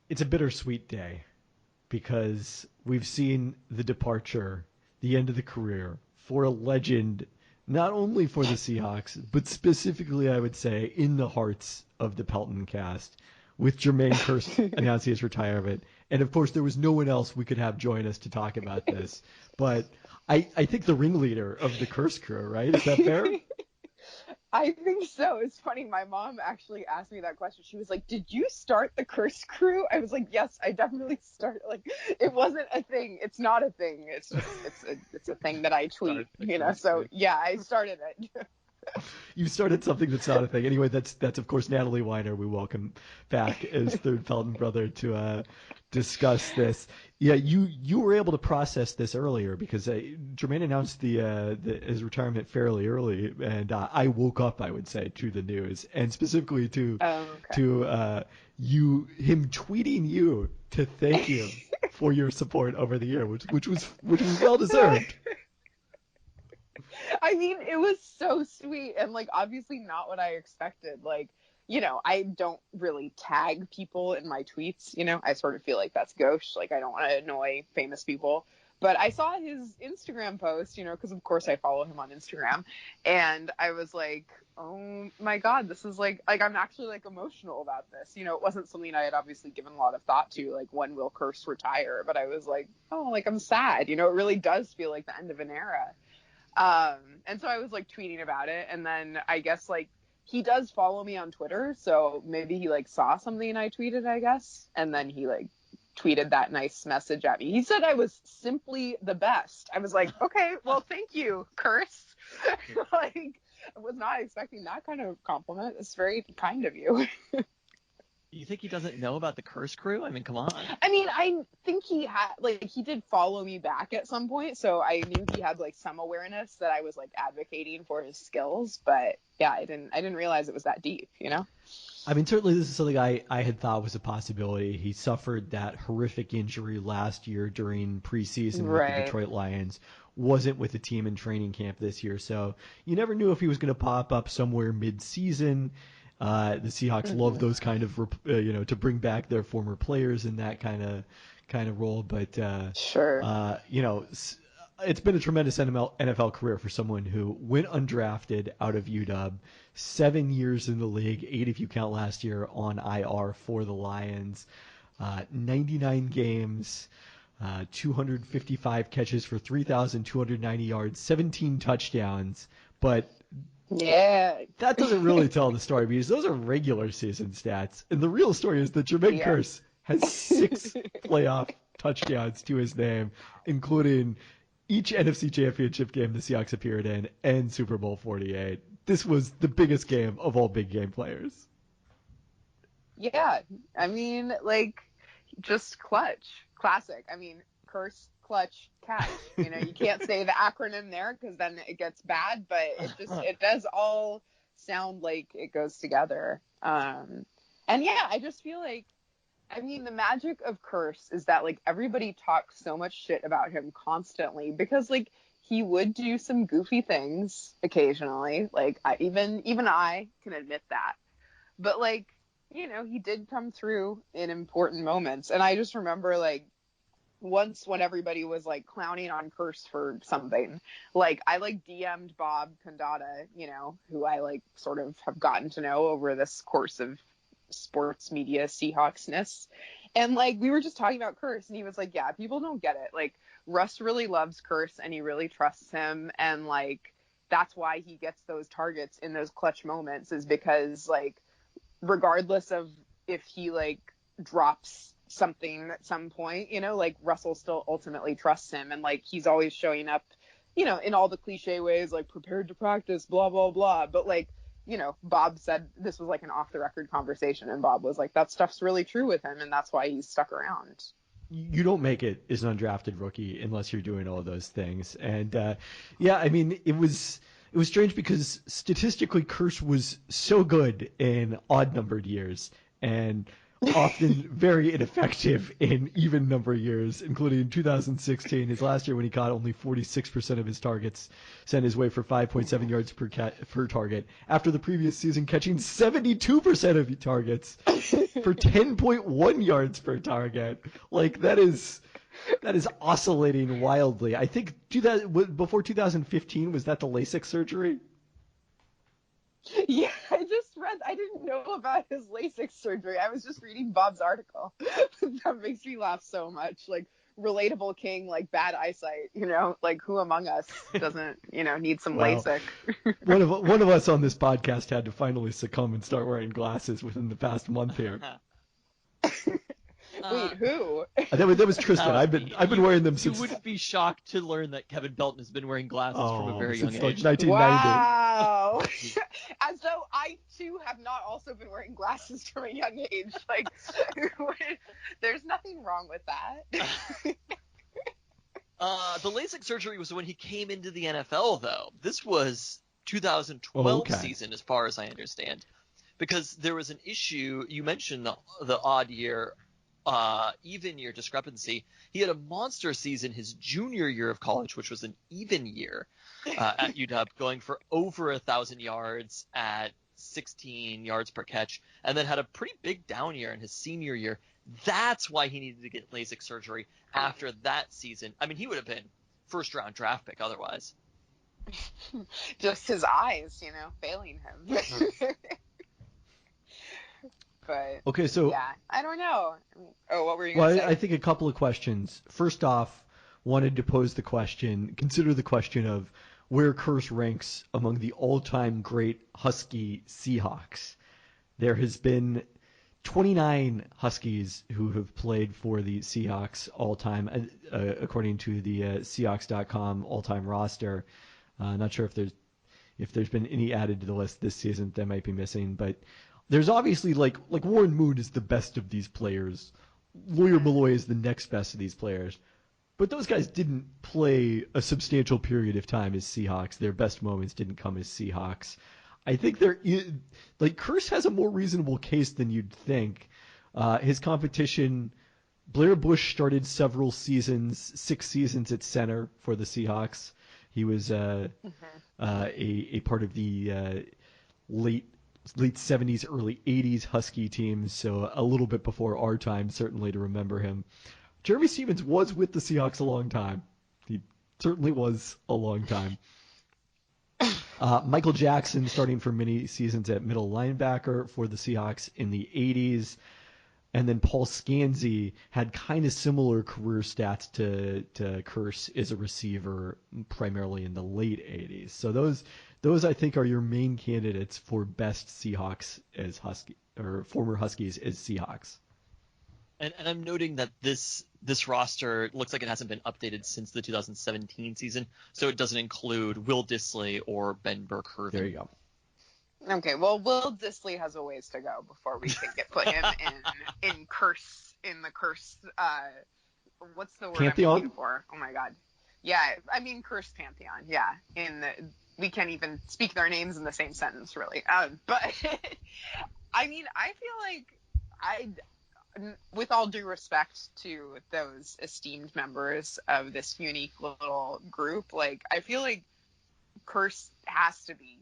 it's a bittersweet day because we've seen the departure, the end of the career for a legend, not only for the Seahawks, but specifically, I would say, in the hearts of the Pelton cast, with Jermaine Kearse announcing his retirement. And of course, there was no one else we could have join us to talk about this. But I think the ringleader of the Kearse Krew, right? Is that fair? I think so. It's funny. My mom actually asked me that question. She was like, "Did you start the Kearse Krew?" I was like, "Yes, I definitely started." Like, it wasn't a thing. It's not a thing. It's just it's a thing that I tweet. So yeah, I started it. You started something that's not a thing. Anyway, that's of course Natalie Weiner. We welcome back as third Felton brother to discuss this. Yeah, you were able to process this earlier because Jermaine announced his retirement fairly early, and I woke up, I would say, to the news, and specifically to Okay. him tweeting you to thank you for your support over the year, which was well deserved. I mean, it was so sweet and like obviously not what I expected. Like, I don't really tag people in my tweets. I sort of feel like that's gauche. Like, I don't want to annoy famous people. But I saw his Instagram post, because of course I follow him on Instagram, and I was like, oh my God, this is like I'm actually like emotional about this. It wasn't something I had obviously given a lot of thought to, like when will Kearse retire? But I was like, oh, like I'm sad. It really does feel like the end of an era. And so I was like tweeting about it, and then I guess like he does follow me on Twitter, so maybe he like saw something I tweeted, I guess, and then he like tweeted that nice message at me. He said I was simply the best. I was like, okay, well, thank you, Kearse. Like, I was not expecting that kind of compliment. It's very kind of you. You think he doesn't know about the Kearse Krew? I mean, come on. I mean, I think he did follow me back at some point, so I knew he had like some awareness that I was like advocating for his skills, but yeah, I didn't realize it was that deep, I mean, certainly this is something I had thought was a possibility. He suffered that horrific injury last year during preseason with the Right. Detroit Lions, wasn't with the team in training camp this year, so you never knew if he was going to pop up somewhere mid-season. The Seahawks love those kind of, to bring back their former players in that kind of role. But Sure. it's been a tremendous NFL career for someone who went undrafted out of UW, 7 years in the league, 8 if you count last year on IR for the Lions, 99 games. 255 catches for 3,290 yards, 17 touchdowns, but Yeah. that doesn't really tell the story because those are regular season stats. And the real story is that Jermaine Kearse has 6 playoff touchdowns to his name, including each NFC Championship game the Seahawks appeared in and Super Bowl 48. This was the biggest game of all big game players. Yeah. I mean, like, just clutch. Classic. I mean, Kearse, clutch, catch. You can't say the acronym there because then it gets bad, but it does all sound like it goes together. And yeah, I just feel like, I mean, the magic of Kearse is that like everybody talks so much shit about him constantly because like he would do some goofy things occasionally. Like even I can admit that. But like, he did come through in important moments. And I just remember like once when everybody was like clowning on Kearse for something, like I like DM'd Bob Condata, who I like sort of have gotten to know over this course of sports media Seahawksness. And like we were just talking about Kearse and he was like, yeah, people don't get it. Like Russ really loves Kearse and he really trusts him. And like that's why he gets those targets in those clutch moments is because like regardless of if he like drops something at some point, like Russell still ultimately trusts him and like he's always showing up, in all the cliche ways, like prepared to practice, blah, blah, blah. But like, Bob said this was like an off the record conversation and Bob was like, that stuff's really true with him and that's why he's stuck around. You don't make it as an undrafted rookie unless you're doing all of those things. And yeah, I mean, it was strange because statistically Kearse was so good in odd numbered years. And often very ineffective in even number years, including in 2016, his last year when he caught only 46% of his targets, sent his way for 5.7 yards per target, after the previous season catching 72% of targets for 10.1 yards per target. Like, that is oscillating wildly. I think before 2015, was that the LASIK surgery? Yeah, I didn't know about his LASIK surgery. I was just reading Bob's article. That makes me laugh so much. Like, relatable king, like, bad eyesight, like, who among us doesn't, need some Well, LASIK? one of us on this podcast had to finally succumb and start wearing glasses within the past month here. Wait, who? That was Tristan. I've been wearing them since. You wouldn't be shocked to learn that Kevin Belton has been wearing glasses from a very young since age. like 1990. Wow. As though I too have not also been wearing glasses from a young age. Like, there's nothing wrong with that. The LASIK surgery was when he came into the NFL, though. This was 2012 season, as far as I understand, because there was an issue. You mentioned the odd year, even year discrepancy. He had a monster season his junior year of college, which was an even year at UW, going for over 1,000 yards at 16 yards per catch, and then had a pretty big down year in his senior year. That's why he needed to get LASIK surgery after that season. I mean, he would have been first-round draft pick otherwise. Just his eyes, failing him. But okay, so yeah, I don't know. Oh, what were you going to say? I think a couple of questions. First off, wanted to consider the question of where Kearse ranks among the all-time great Husky Seahawks. There has been 29 Huskies who have played for the Seahawks all-time, according to the Seahawks.com all-time roster. Not sure if there's been any added to the list this season that might be missing, but there's obviously like Warren Moon is the best of these players. Lawyer Malloy is the next best of these players. But those guys didn't play a substantial period of time as Seahawks. Their best moments didn't come as Seahawks. I think Kearse has a more reasonable case than you'd think. His competition, Blair Bush started several seasons, 6 seasons at center for the Seahawks. He was a part of the late 70s, early 80s Husky teams, so a little bit before our time, certainly, to remember him. Jeremy Stevens was with the Seahawks a long time. He certainly was a long time. Michael Jackson starting for many seasons at middle linebacker for the Seahawks in the 80s. And then Paul Scanzi had kind of similar career stats to Kearse as a receiver, primarily in the late 80s. So those I think are your main candidates for best Seahawks as Husky, or former Huskies as Seahawks. And I'm noting that this roster looks like it hasn't been updated since the 2017 season, so it doesn't include Will Dissly or Ben Burke-Hervin. There you go. Okay, well, Will Dissly has a ways to go before we can put him in Kearse, in the Kearse, what's the word Pantheon? I'm looking for? Oh my God. Yeah, I mean Kearse Pantheon, yeah. We can't even speak their names in the same sentence, really. But, I mean, I feel like with all due respect to those esteemed members of this unique little group, like, I feel like Kearse has to be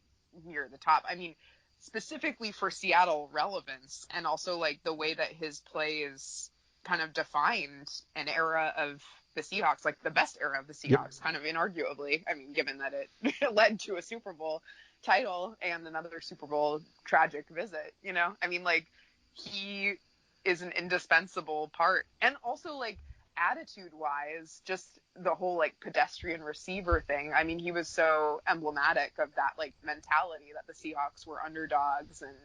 near the top. I mean, specifically for Seattle relevance, and also like the way that his play is kind of defined an era of the Seahawks, like the best era of the Seahawks, kind of inarguably. I mean, given that it led to a Super Bowl title and another Super Bowl tragic visit, I mean, like, he is an indispensable part. And also, like, attitude-wise, just the whole, like, pedestrian receiver thing. I mean, he was so emblematic of that, like, mentality that the Seahawks were underdogs and,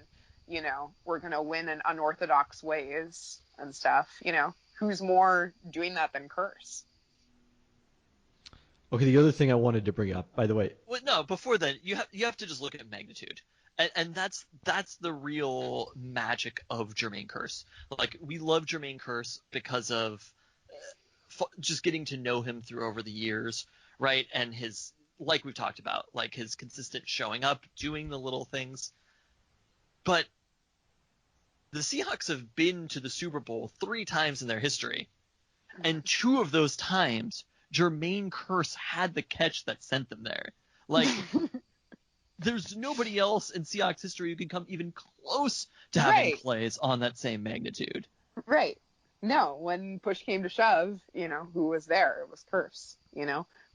we're going to win in unorthodox ways and stuff. Who's more doing that than Kearse? Okay, the other thing I wanted to bring up, by the way. Well, no, before then, you have to just look at magnitude. And that's the real magic of Jermaine Kearse. Like, we love Jermaine Kearse because of just getting to know him through over the years, right? And his, like we've talked about, like his consistent showing up, doing the little things. But the Seahawks have been to the Super Bowl 3 times in their history, and 2 of those times, Jermaine Kearse had the catch that sent them there. Like, there's nobody else in Seahawks history who can come even close to having plays on that same magnitude. Right. No, when push came to shove, who was there? It was Kearse,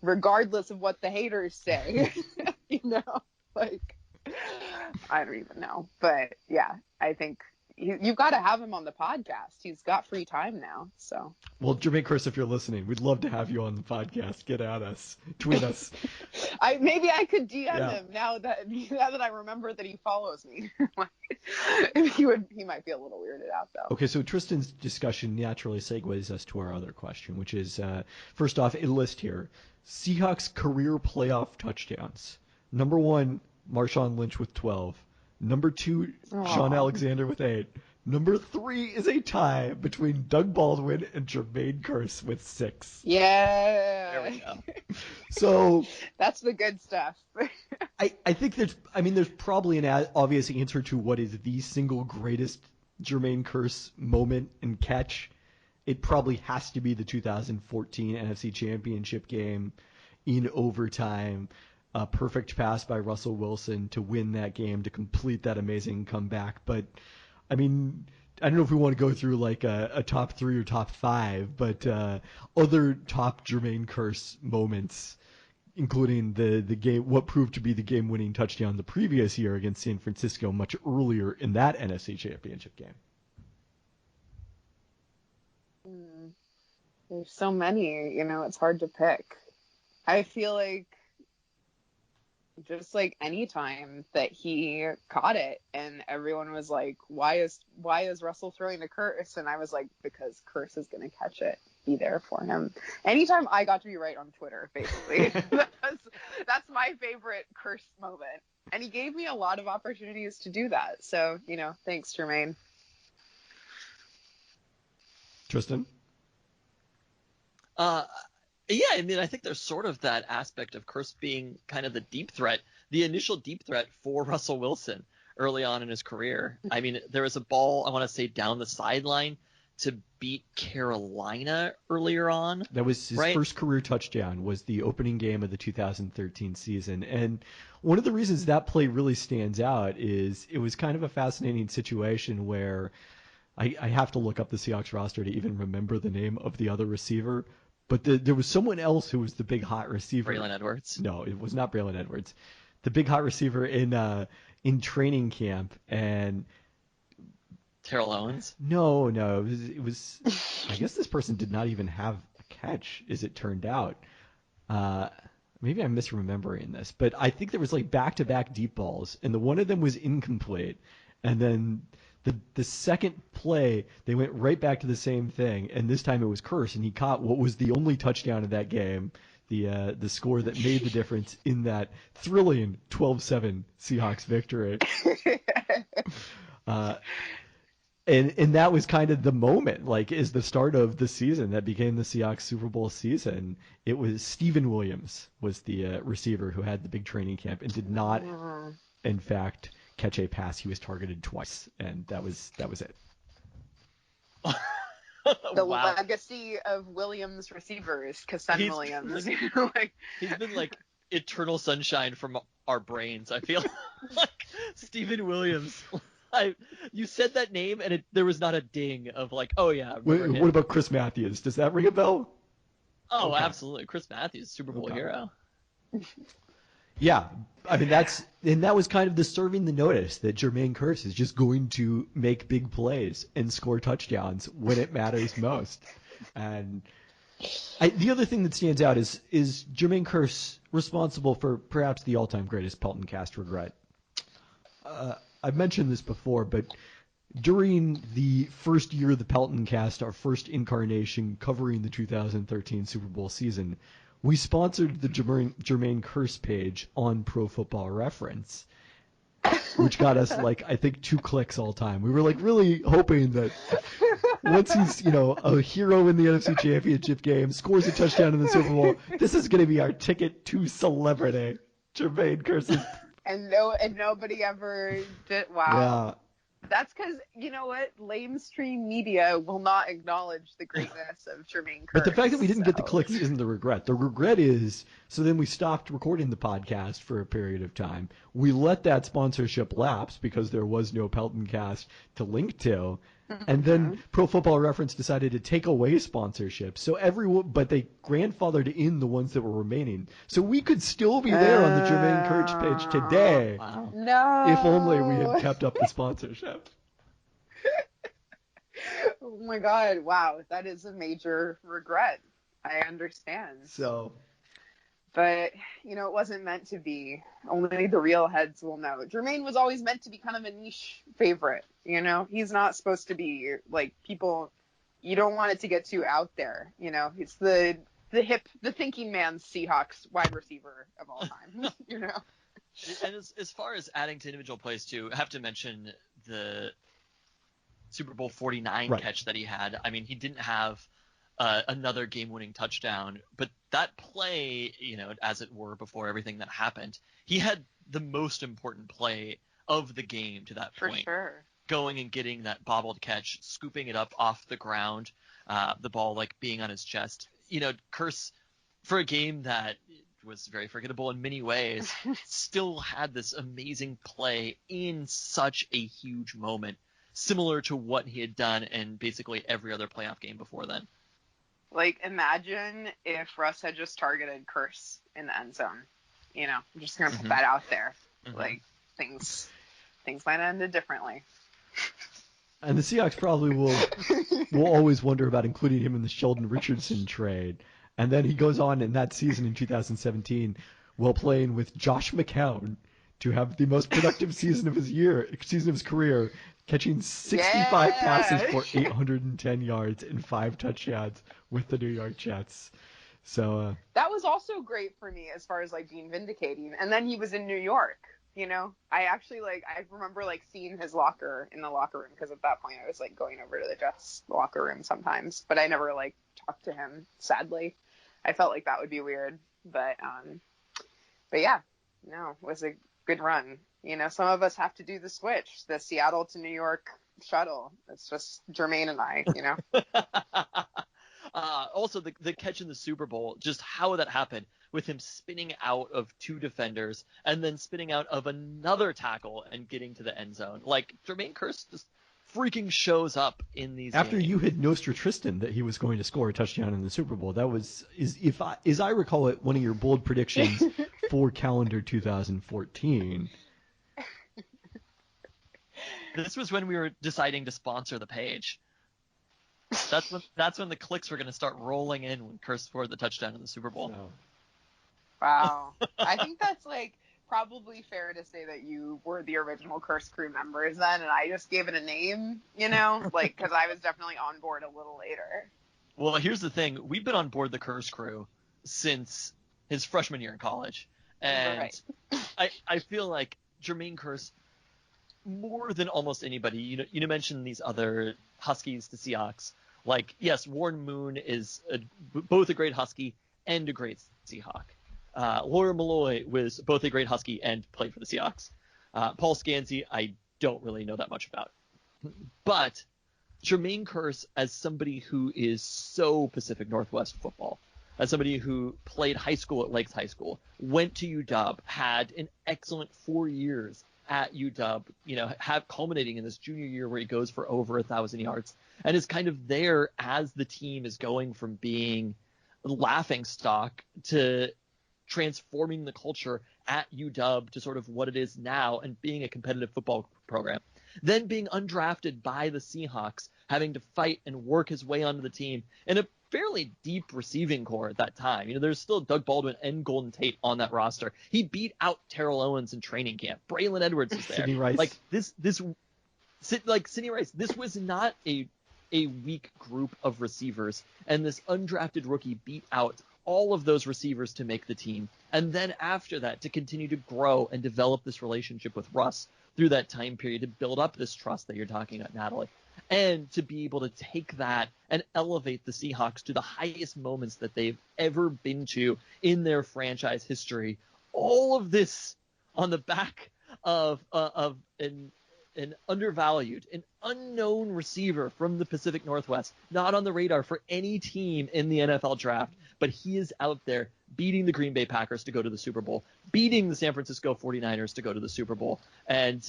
regardless of what the haters say, like, I don't even know. But yeah, I think you've got to have him on the podcast. He's got free time now, so. Well, Jermaine Kearse, if you're listening, we'd love to have you on the podcast. Get at us. Tweet us. Maybe I could DM him now that I remember that he follows me. He might be a little weirded out, though. Okay, so Tristan's discussion naturally segues us to our other question, which is, first off, a list here. Seahawks career playoff touchdowns. Number 1, Marshawn Lynch with 12. Number 2, Sean Alexander with 8. Number 3 is a tie between Doug Baldwin and Jermaine Kearse with 6. Yeah. There we go. So that's the good stuff. I think there's probably an obvious answer to what is the single greatest Jermaine Kearse moment and catch. It probably has to be the 2014 NFC Championship game in overtime. A perfect pass by Russell Wilson to win that game, to complete that amazing comeback. But, I mean, I don't know if we want to go through like a top 3 or top 5, but other top Jermaine Kearse moments, including the game, what proved to be the game-winning touchdown the previous year against San Francisco much earlier in that NFC Championship game. There's so many, it's hard to pick. I feel like just like any time that he caught it and everyone was like, why is Russell throwing to Kearse? And I was like, because Kearse is going to catch it. Be there for him. Anytime I got to be right on Twitter, basically. that's my favorite Kearse moment. And he gave me a lot of opportunities to do that. So, thanks, Jermaine. Tristan? Yeah, I mean, I think there's sort of that aspect of Kearse being kind of the deep threat, the initial deep threat for Russell Wilson early on in his career. I mean, there was a ball, I want to say, down the sideline to beat Carolina earlier on. That was his first career touchdown, was the opening game of the 2013 season. And one of the reasons that play really stands out is it was kind of a fascinating situation where I have to look up the Seahawks roster to even remember the name of the other receiver. But there was someone else who was the big hot receiver. Braylon Edwards? No, it was not Braylon Edwards. The big hot receiver in training camp. And Terrell Owens? No. It was I guess this person did not even have a catch, as it turned out. Maybe I'm misremembering this. But I think there was like back-to-back deep balls. And one of them was incomplete. And then the second play, they went right back to the same thing, and this time it was Kearse, and he caught what was the only touchdown of that game, the score that made the difference in that thrilling 12-7 Seahawks victory. And that was kind of the moment, like, is the start of the season that became the Seahawks Super Bowl season. It was Steven Williams was the receiver who had the big training camp and did not, in fact, catch a pass. He was targeted twice, and that was it. The legacy of Williams receivers, Cassen Williams. He's been like eternal sunshine from our brains, I feel. Like Steven Williams. You said that name, and there was not a ding of like, oh yeah. What about Chris Matthews? Does that ring a bell? Oh, okay. Absolutely. Chris Matthews, Super Bowl hero. Yeah, I mean that was kind of the serving the notice that Jermaine Kearse is just going to make big plays and score touchdowns when it matters most. And the other thing that stands out is Jermaine Kearse responsible for perhaps the all-time greatest Pelton Cast regret. I've mentioned this before, but during the first year of the Pelton Cast, our first incarnation covering the 2013 Super Bowl season, we sponsored the Jermaine Kearse page on Pro Football Reference, which got us I think 2 clicks all time. We were really hoping that once he's a hero in the NFC Championship game, scores a touchdown in the Super Bowl, this is going to be our ticket to celebrity. Jermaine Kearse. And nobody ever did. Wow. That's because, you know what? Lamestream media will not acknowledge the greatness of Jermaine Kearse. But the fact that we didn't get the clicks isn't the regret. The regret is, so then we stopped recording the podcast for a period of time. We let that sponsorship lapse because there was no Pelton Cast to link to. And then Pro Football Reference decided to take away sponsorships. So but they grandfathered in the ones that were remaining. So we could still be there on the Jermaine Kearse page today. Wow. No. If only we had kept up the sponsorship. Oh my God. Wow. That is a major regret. I understand. So, but, you know, it wasn't meant to be. Only the real heads will know. Jermaine was always meant to be kind of a niche favorite. You know, he's not supposed to be like people. You don't want it to get too out there. You know, it's the thinking man's Seahawks wide receiver of all time. You know. And as far as adding to individual plays too, I have to mention the Super Bowl 49 catch that he had. I mean, he didn't have another game-winning touchdown, but that play, you know, as it were, before everything that happened, he had the most important play of the game to that point. For sure. Going and getting that bobbled catch, scooping it up off the ground, the ball like being on his chest. You know, Kearse, for a game that was very forgettable in many ways, still had this amazing play in such a huge moment, similar to what he had done in basically every other playoff game before then. Like, imagine if Russ had just targeted Kearse in the end zone. You know, I'm just going to put that out there. Like, things might have ended differently. And the Seahawks probably will always wonder about including him in the Sheldon Richardson trade. And then he goes on in that season in 2017 while playing with Josh McCown to have the most productive season of his career, catching 65 passes for 810 yards and 5 touchdowns with the New York Jets. So that was also great for me as far as like being vindicating. And then he was in New York. You know, I actually I remember like seeing his locker in the locker room because at that point I was like going over to the Jets locker room sometimes, but I never like talked to him. Sadly, I felt like that would be weird, but yeah, no, it was a good run. You know, some of us have to do the switch, the Seattle to New York shuttle. It's just Jermaine and I, you know. Also, the catch in the Super Bowl, just how that happened with him spinning out of 2 defenders and then spinning out of another tackle and getting to the end zone. Like, Jermaine Kearse just freaking shows up in these after games. You had Nostra Tristan that he was going to score a touchdown in the Super Bowl. That was, as I recall it, one of your bold predictions for calendar 2014. This was when we were deciding to sponsor the page. That's when the clicks were going to start rolling in when Kearse scored the touchdown in the Super Bowl. So. Wow. I think that's like probably fair to say that you were the original Kearse Krew members then, and I just gave it a name, you know, like because I was definitely on board a little later. Well, here's the thing: we've been on board the Kearse Krew since his freshman year in college, and I feel like Jermaine Kearse, more than almost anybody, you mentioned these other Huskies to Seahawks. Like, yes, Warren Moon is both a great Husky and a great Seahawk. Laura Malloy was both a great Husky and played for the Seahawks. Paul Scansey, I don't really know that much about. But Jermaine Kearse, as somebody who is so Pacific Northwest football, as somebody who played high school at Lakes High School, went to UW, had an excellent 4 years at UW, culminating in this junior year where he goes for over 1,000 yards, and is kind of there as the team is going from being laughing stock to transforming the culture at UW to sort of what it is now and being a competitive football program. Then being undrafted by the Seahawks, having to fight and work his way onto the team in a fairly deep receiving core at that time. There's still Doug Baldwin and Golden Tate on that roster. He beat out Terrell Owens in training camp. Braylon Edwards was there. Sidney Rice. Like Sidney Rice. This was not a weak group of receivers, and this undrafted rookie beat out all of those receivers to make the team. And then after that, to continue to grow and develop this relationship with Russ through that time period, to build up this trust that you're talking about, Natalie, and to be able to take that and elevate the Seahawks to the highest moments that they've ever been to in their franchise history. All of this on the back of an an undervalued, an unknown receiver from the Pacific Northwest, not on the radar for any team in the NFL draft, but he is out there beating the Green Bay Packers to go to the Super Bowl, beating the San Francisco 49ers to go to the Super Bowl. And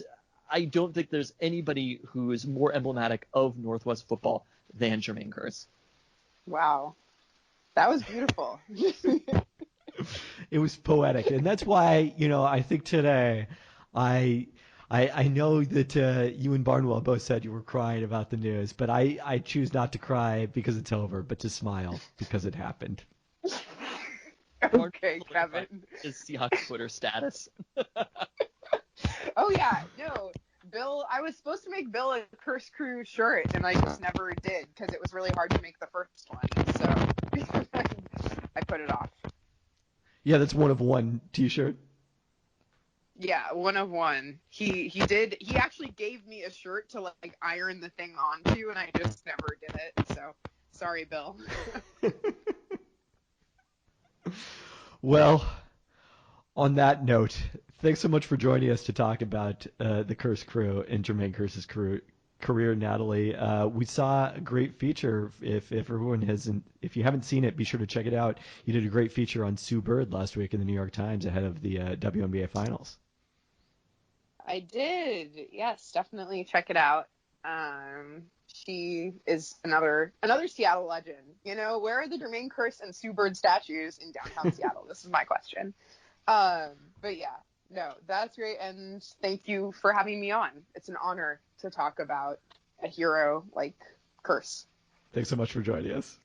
I don't think there's anybody who is more emblematic of Northwest football than Jermaine Kearse. Wow. That was beautiful. It was poetic. And that's why, I think today I know that you and Barnwell both said you were crying about the news, but I choose not to cry because it's over, but to smile because it happened. Okay, Kevin. His Seahawks Twitter status. Oh, yeah. No, Bill, I was supposed to make Bill a Kearse Krew shirt, and I just never did because it was really hard to make the first one. So I put it off. Yeah, that's one of one T-shirt. Yeah, one of one. He actually gave me a shirt to like iron the thing onto, and I just never did it. So sorry, Bill. Well, on that note, thanks so much for joining us to talk about the Kearse Krew and Jermaine Kearse's career, Natalie. We saw a great feature. If you haven't seen it, be sure to check it out. You did a great feature on Sue Bird last week in the New York Times ahead of the WNBA Finals. I did. Yes, definitely check it out. She is another Seattle legend. Where are the Jermaine Kearse and Sue Bird statues in downtown Seattle? This is my question. But yeah, no, that's great. And thank you for having me on. It's an honor to talk about a hero like Kearse. Thanks so much for joining us.